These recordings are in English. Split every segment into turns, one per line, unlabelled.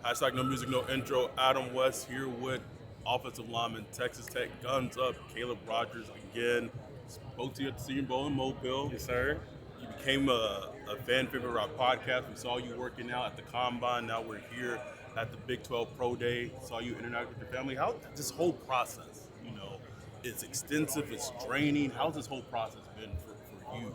Hashtag no music, no intro. Adam West here with offensive lineman, Texas Tech, guns up, Caleb Rogers again. Spoke to you at the Senior Bowl in Mobile.
Yes, sir.
You became a fan favorite of our podcast. We saw you working out at the Combine. Now we're here at the Big 12 Pro Day. Saw you interact with your family. How this whole process, it's extensive, it's draining. How's this whole process been for you?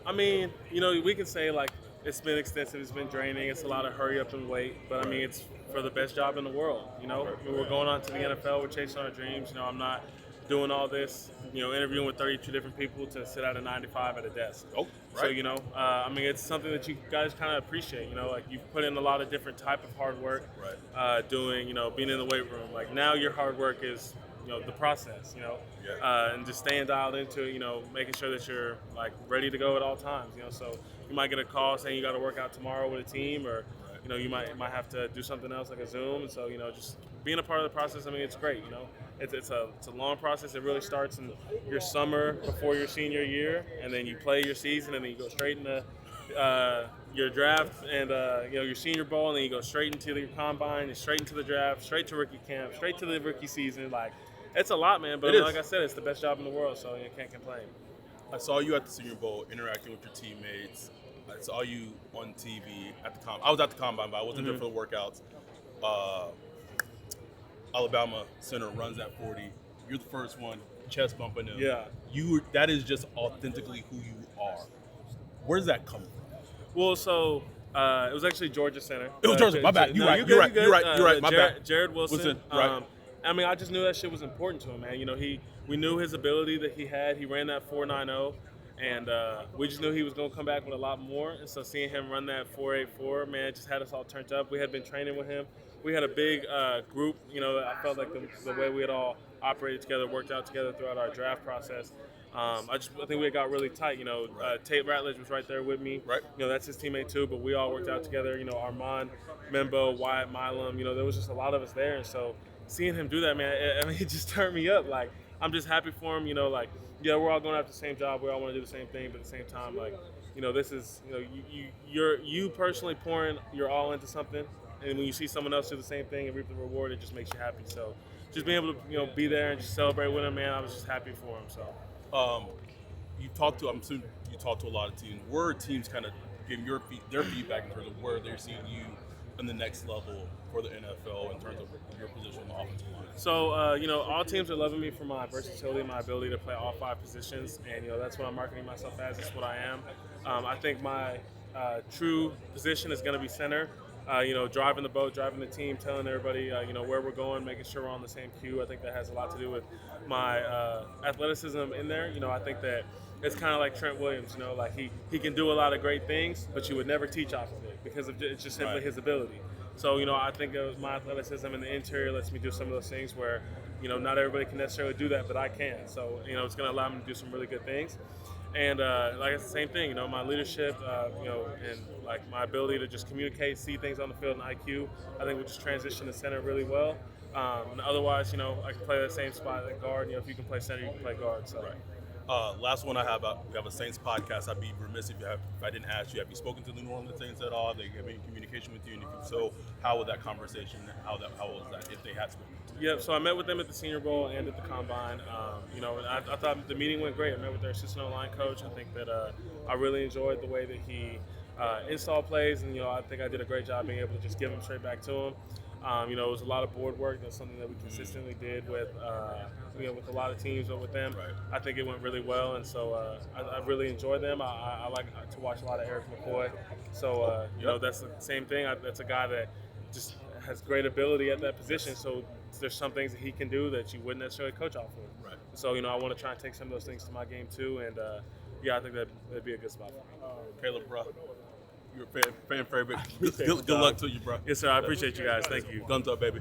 I mean, we can say like it's been extensive, it's been draining, it's a lot of hurry up and wait, but I mean, it's for the best job in the world. We're going on to the NFL, we're chasing our dreams. I'm not doing all this, interviewing with 32 different people to sit at a 95 at a desk.
Oh, right.
So, I mean, it's something that you guys kind of appreciate. Like you've put in a lot of different type of hard work,
right.
Being in the weight room. Like now your hard work is the process, and just staying dialed into it, making sure that you're like ready to go at all times, so you might get a call saying you got to work out tomorrow with a team, or, you might have to do something else like a Zoom. And so, just being a part of the process, I mean, it's great, it's a long process. It really starts in your summer before your senior year, and then you play your season, and then you go straight into your draft and your Senior Bowl, and then you go straight into your combine, and straight into the draft, straight to rookie camp, straight to the rookie season. Like, it's a lot, man, but like I said, it's the best job in the world, so you can't complain.
I saw you at the Senior Bowl interacting with your teammates. I saw you on TV at the Combine. I was at the Combine, but I wasn't there for the workouts. Alabama center runs at 40. You're the first one, chest bumping him.
Yeah.
That is just authentically who you are. Where does that come from?
Well, so it was actually Georgia center.
It was Georgia. My bad. You're right. My bad.
Jared Wilson.
Right.
I mean, I just knew that shit was important to him, man. We knew his ability that he had. He ran that 4.90, and we just knew he was going to come back with a lot more. And so seeing him run that 4.84, man, just had us all turned up. We had been training with him. We had a big group. I felt like the way we had all operated together, worked out together throughout our draft process. I think we got really tight. Tate Ratledge was right there with me.
Right.
That's his teammate too, but we all worked out together. Armand Membo, Wyatt Milam. There was just a lot of us there, and so seeing him do that, man, it just turned me up. Like, I'm just happy for him. We're all going after the same job. We all want to do the same thing, but at the same time, like, this is, you personally pouring your all into something, and when you see someone else do the same thing and reap the reward, it just makes you happy. So, just being able to, be there and just celebrate with him, man, I was just happy for him. So,
I'm assuming you talked to a lot of teams. Where are teams kind of giving their feedback in terms of where they're seeing you in the next level for the NFL in terms of your position on the offensive line?
So, all teams are loving me for my versatility, my ability to play all 5 positions, and, that's what I'm marketing myself as. That's what I am. I think my true position is going to be center, driving the boat, driving the team, telling everybody, where we're going, making sure we're on the same cue. I think that has a lot to do with my athleticism in there. I think that it's kind of like Trent Williams, like he can do a lot of great things, but you would never teach off of it because it's just simply his ability. So, I think my athleticism in the interior lets me do some of those things where, not everybody can necessarily do that, but I can. So, it's going to allow me to do some really good things. And like it's the same thing, my leadership, and like my ability to just communicate, see things on the field, and IQ, I think we just transition to center really well. And otherwise, I can play that same spot at guard. If you can play center, you can play guard. So.
Right. Last one I have, we have a Saints podcast. I'd be remiss if I didn't ask you, have you spoken to the New Orleans Saints at all? Have they have any communication with you? And if so, how was that conversation? How was that, if they had spoken to you?
Yep, so I met with them at the Senior Bowl and at the Combine. I thought the meeting went great. I met with their assistant line coach. I think that I really enjoyed the way that he installed plays, and, I think I did a great job being able to just give them straight back to him. It was a lot of board work. That's something that we consistently did with a lot of teams, but with them, I think it went really well, and so I really enjoyed them. I like to watch a lot of Eric McCoy. So, that's the same thing. That's a guy that just has great ability at that position. So there's some things that he can do that you wouldn't necessarily coach off of.
Right.
So, I want to try and take some of those things to my game too, and I think that'd be a good spot for me.
Caleb, bro, you're a fan favorite. Good luck to you, bro.
Yes, sir. I appreciate you guys. Thank you.
Guns up, baby.